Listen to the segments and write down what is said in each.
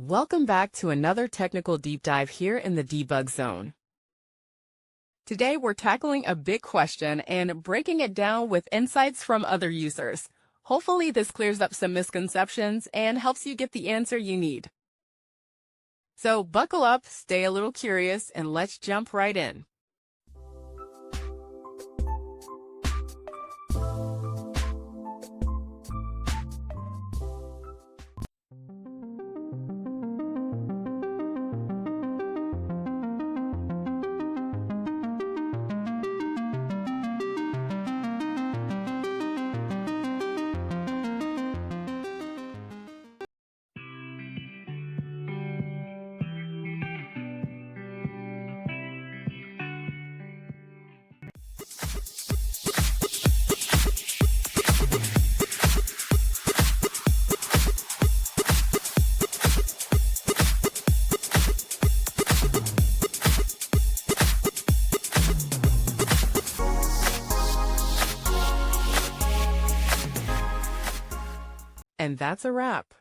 Welcome back to another technical deep dive here in the Debug Zone. Today we're tackling a big question and breaking it down with insights from other users. Hopefully this clears up some misconceptions and helps you get the answer you need. So buckle up, stay a little curious, and let's jump right in. And that's a wrap.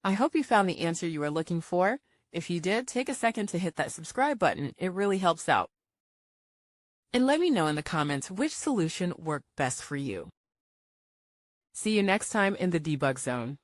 I hope you found the answer you were looking for. If you did, take a second to hit that subscribe button. It really helps out. And let me know in the comments which solution worked best for you. See you next time in the Debug Zone.